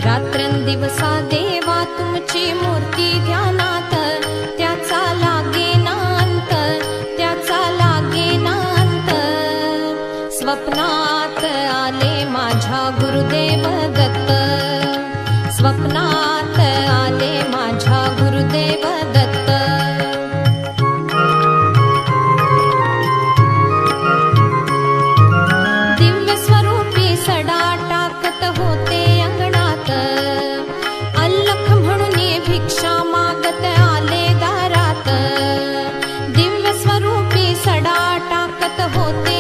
रात्रंदिवसा देवा तुमची मूर्ती ध्यानात, त्याचा लागेना अंत, त्याचा लागेना अंत. स्वप्नात आले माझ्या गुरुदेव दत्त, स्वप्नात आले माझ्या गुरुदेव दत्त. दिव्य स्वरूपी सडा टाकत होते अंगणात, अल्लख म्हणून भिक्षा मागत आले दारात. दिव्य स्वरूपी सडा टाकत होते